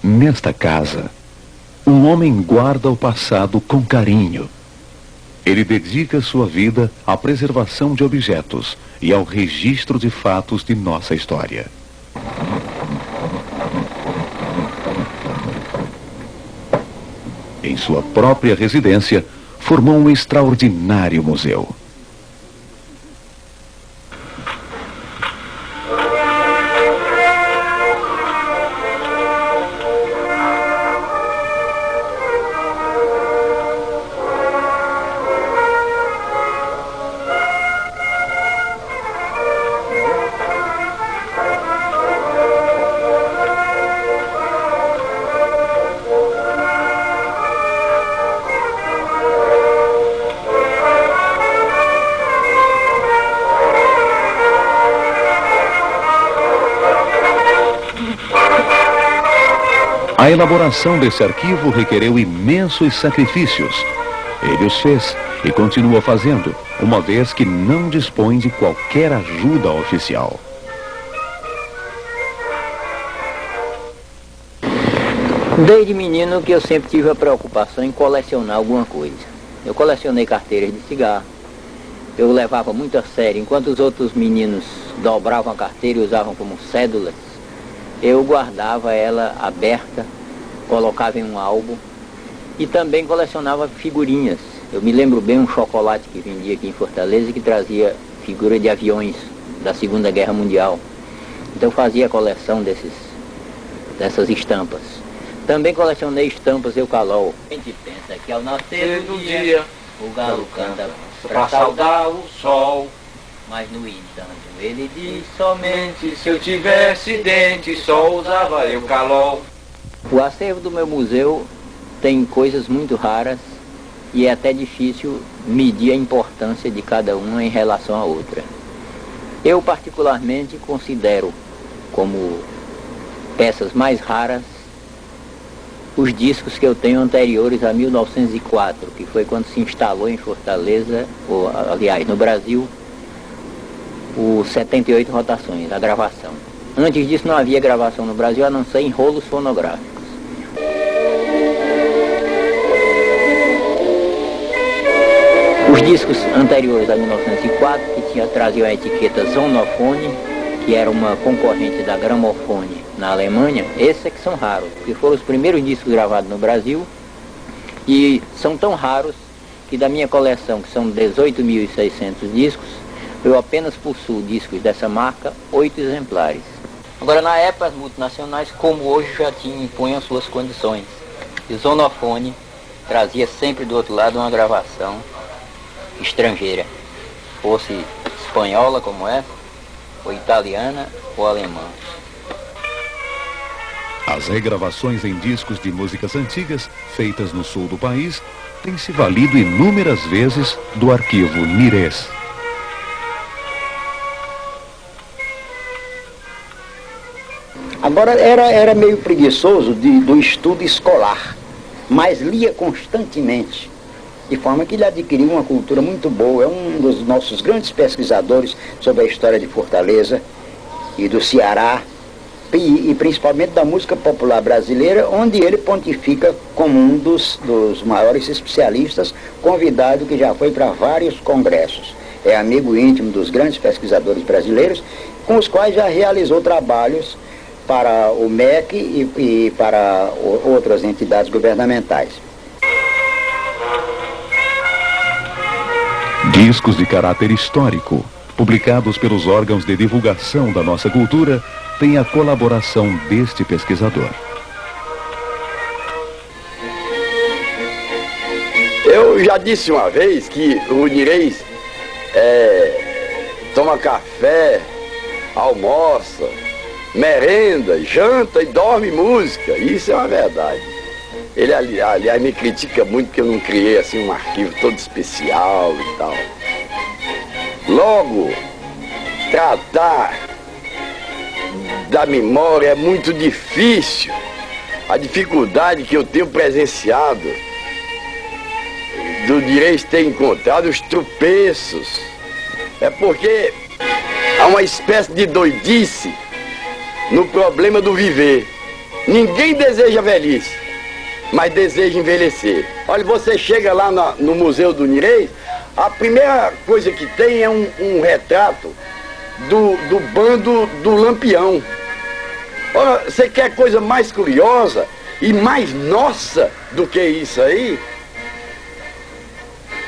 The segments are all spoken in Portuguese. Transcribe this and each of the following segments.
Nesta casa, um homem guarda o passado com carinho. Ele dedica sua vida à preservação de objetos e ao registro de fatos de nossa história. Em sua própria residência, formou um extraordinário museu. A elaboração desse arquivo requereu imensos sacrifícios. Ele os fez e continua fazendo, uma vez que não dispõe de qualquer ajuda oficial. Desde menino que eu sempre tive a preocupação em colecionar alguma coisa. Eu colecionei carteiras de cigarro. Eu levava muito a sério. Enquanto os outros meninos dobravam a carteira e usavam como cédulas, eu guardava ela aberta, colocava em um álbum e também colecionava figurinhas. Eu me lembro bem um chocolate que vendia aqui em Fortaleza que trazia figura de aviões da Segunda Guerra Mundial. Então eu fazia a coleção dessas estampas. Também colecionei estampas eucalol. A gente pensa que ao nascer do dia o galo canta para saudar o sol. Mas no entanto ele diz somente se eu tivesse dente só usava eucalol. O acervo do meu museu tem coisas muito raras e é até difícil medir a importância de cada uma em relação à outra. Eu particularmente considero como peças mais raras os discos que eu tenho anteriores a 1904, que foi quando se instalou em Fortaleza, ou aliás no Brasil, o 78 rotações, a gravação. Antes disso não havia gravação no Brasil, a não ser em rolos fonográficos. Os discos anteriores a 1904, que traziam a etiqueta Zonofone, que era uma concorrente da Gramofone na Alemanha, esses é que são raros, porque foram os primeiros discos gravados no Brasil e são tão raros que da minha coleção, que são 18.600 discos, eu apenas possuo discos dessa marca, 8 exemplares. Agora, na época, as multinacionais, como hoje, já impunham suas condições. E o Zonofone trazia sempre do outro lado uma gravação estrangeira, fosse espanhola como essa, ou italiana, ou alemã. As regravações em discos de músicas antigas, feitas no sul do país, têm se valido inúmeras vezes do arquivo Nires. Agora era meio preguiçoso do estudo escolar, mas lia constantemente, de forma que ele adquiriu uma cultura muito boa. É um dos nossos grandes pesquisadores sobre a história de Fortaleza e do Ceará, e principalmente da música popular brasileira, onde ele pontifica como um dos maiores especialistas, convidado que já foi para vários congressos. É amigo íntimo dos grandes pesquisadores brasileiros, com os quais já realizou trabalhos para o MEC e para outras entidades governamentais. Discos de caráter histórico, publicados pelos órgãos de divulgação da nossa cultura, têm a colaboração deste pesquisador. Eu já disse uma vez que o Nires toma café, almoça, merenda, janta e dorme música. Isso é uma verdade. Ele, aliás, me critica muito que eu não criei assim um arquivo todo especial e tal. Logo, tratar da memória é muito difícil. A dificuldade que eu tenho presenciado do Nires ter encontrado os tropeços é porque há uma espécie de doidice no problema do viver. Ninguém deseja velhice, mas deseja envelhecer. Olha, você chega lá no Museu do Nirês, a primeira coisa que tem é um retrato do bando do Lampião. Ora, você quer coisa mais curiosa e mais nossa do que isso aí?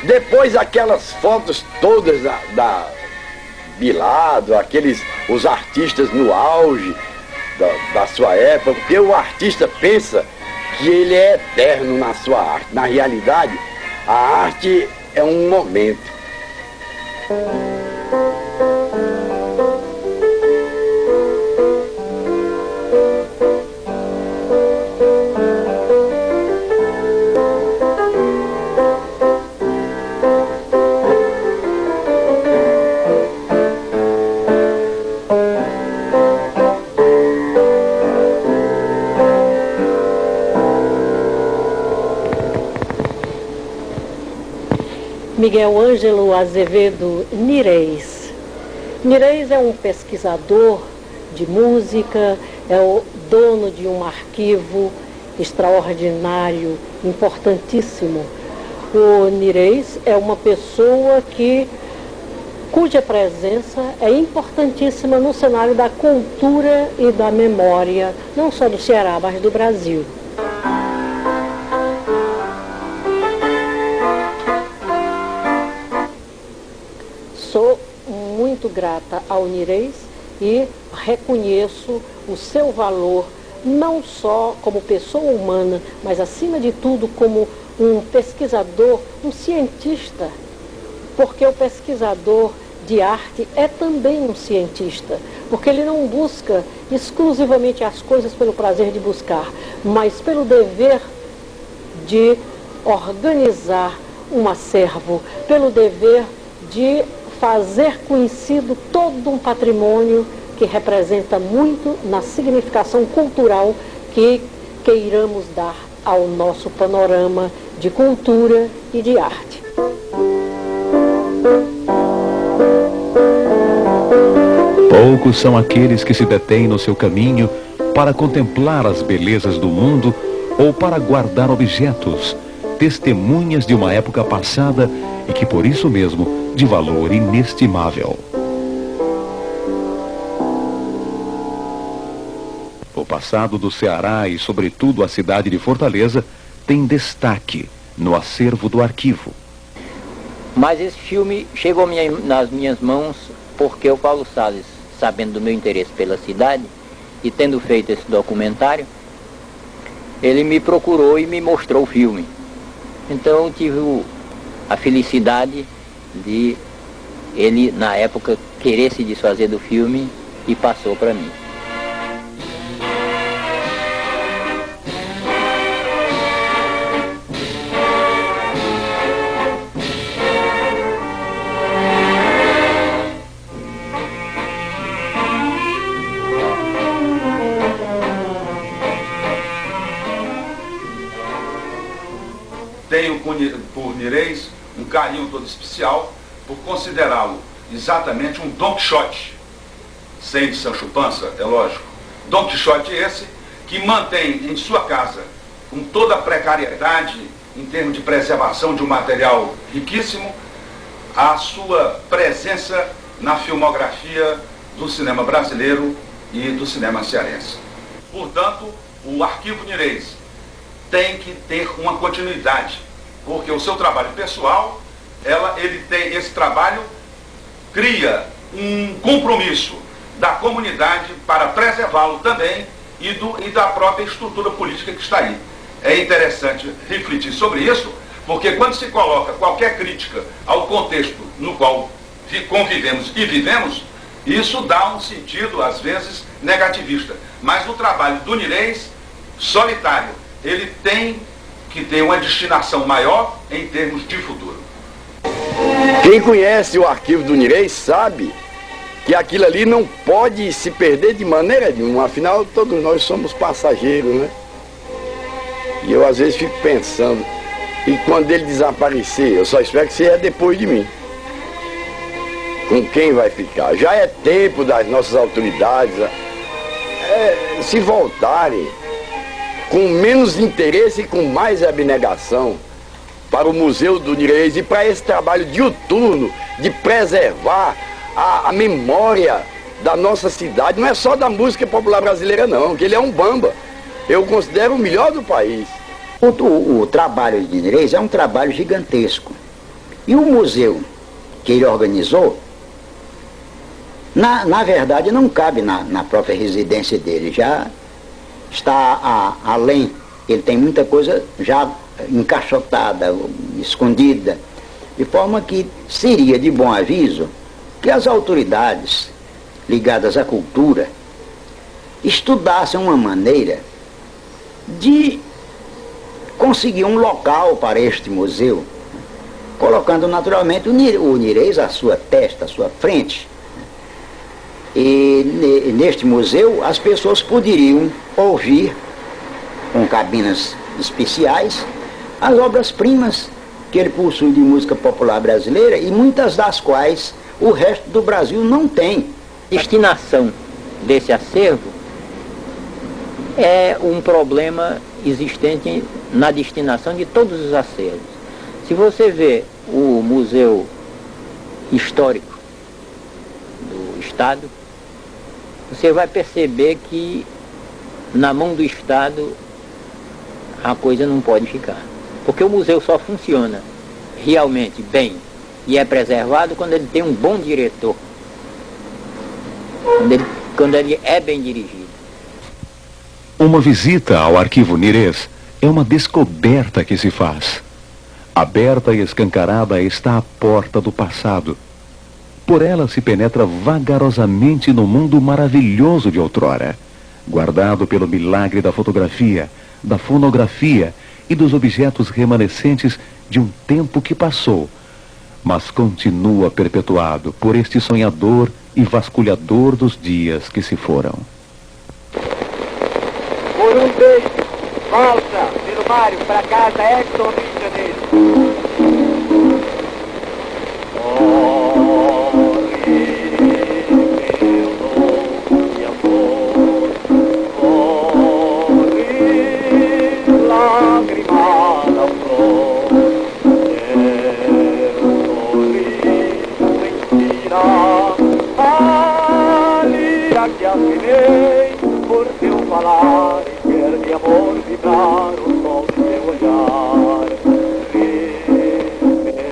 Depois aquelas fotos todas da Bilardo, os artistas no auge da sua época, porque o artista pensa que ele é eterno na sua arte. Na realidade, a arte é um momento. Miguel Ângelo Azevedo Nirês. Nirês é um pesquisador de música, é o dono de um arquivo extraordinário, importantíssimo. O Nirês é uma pessoa cuja presença é importantíssima no cenário da cultura e da memória, não só do Ceará, mas do Brasil. Sou muito grata ao Nirês e reconheço o seu valor, não só como pessoa humana, mas acima de tudo como um pesquisador, um cientista, porque o pesquisador de arte é também um cientista, porque ele não busca exclusivamente as coisas pelo prazer de buscar, mas pelo dever de organizar um acervo, pelo dever de fazer conhecido todo um patrimônio que representa muito na significação cultural que queiramos dar ao nosso panorama de cultura e de arte. Poucos são aqueles que se detêm no seu caminho para contemplar as belezas do mundo ou para guardar objetos, testemunhas de uma época passada e que por isso mesmo de valor inestimável. O passado do Ceará e sobretudo a cidade de Fortaleza tem destaque no acervo do arquivo. Mas esse filme chegou nas minhas mãos porque o Paulo Salles, sabendo do meu interesse pela cidade e tendo feito esse documentário, ele me procurou e me mostrou o filme. Então eu tive a felicidade de ele, na época, querer se desfazer do filme e passou para mim. Tenho por Nirês um carinho todo especial por considerá-lo exatamente um Don Quixote, sem de Sancho Panza, é lógico. Don Quixote esse que mantém em sua casa, com toda a precariedade em termos de preservação de um material riquíssimo, a sua presença na filmografia do cinema brasileiro e do cinema cearense. Portanto, o Arquivo Nirês tem que ter uma continuidade, porque o seu trabalho pessoal, esse trabalho cria um compromisso da comunidade para preservá-lo também e da própria estrutura política que está aí. É interessante refletir sobre isso, porque quando se coloca qualquer crítica ao contexto no qual convivemos e vivemos, isso dá um sentido, às vezes, negativista. Mas o trabalho do Nirês, solitário, ele tem que ter uma destinação maior em termos de futuro. Quem conhece o arquivo do Nirês sabe que aquilo ali não pode se perder de maneira nenhuma, afinal todos nós somos passageiros, né? E eu às vezes fico pensando, e quando ele desaparecer, eu só espero que seja depois de mim. Com quem vai ficar? Já é tempo das nossas autoridades se voltarem com menos interesse e com mais abnegação para o Museu do Nirês e para esse trabalho diuturno de preservar a memória da nossa cidade. Não é só da música popular brasileira não, que ele é um bamba. Eu considero o melhor do país. O trabalho de Nirês é um trabalho gigantesco. E o museu que ele organizou, na verdade, não cabe na própria residência dele. Já está além. Ele tem muita coisa já encaixotada, escondida. De forma que seria de bom aviso que as autoridades ligadas à cultura estudassem uma maneira de conseguir um local para este museu, colocando naturalmente o Nirês à sua testa, à sua frente. E neste museu as pessoas poderiam ouvir, com cabinas especiais, as obras-primas que ele possui de música popular brasileira e muitas das quais o resto do Brasil não tem. A destinação desse acervo é um problema existente na destinação de todos os acervos. Se você vê o Museu Histórico do Estado, você vai perceber que na mão do Estado a coisa não pode ficar. Porque o museu só funciona realmente bem e é preservado quando ele tem um bom diretor. Quando ele é bem dirigido. Uma visita ao arquivo Nirês é uma descoberta que se faz. Aberta e escancarada está a porta do passado. Por ela se penetra vagarosamente no mundo maravilhoso de outrora, guardado pelo milagre da fotografia, da fonografia e dos objetos remanescentes de um tempo que passou, mas continua perpetuado por este sonhador e vasculhador dos dias que se foram. Por um beijo, volta, pelo Mário, para casa, Edson, Rio de Janeiro. Que assinei por teu falar e quer de amor vibrar o sol do teu olhar.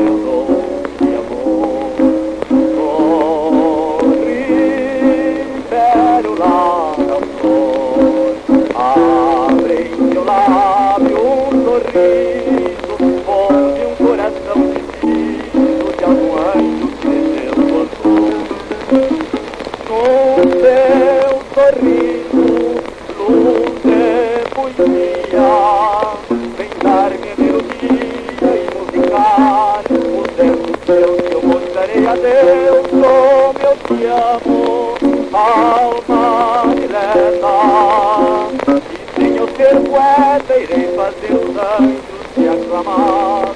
Meu dom de amor, corre, pérola da flor, abre em teu lábio um sorriso, como de um coração decidido de algum anjo que desceu tua flor. No teu sorriso, luz e poesia, vem dar-me melodia e musicar os versos teus que eu mostrarei a Deus. Como eu te amo, alma dileta, e sem eu ser poeta irei fazer os anjos te aclamar.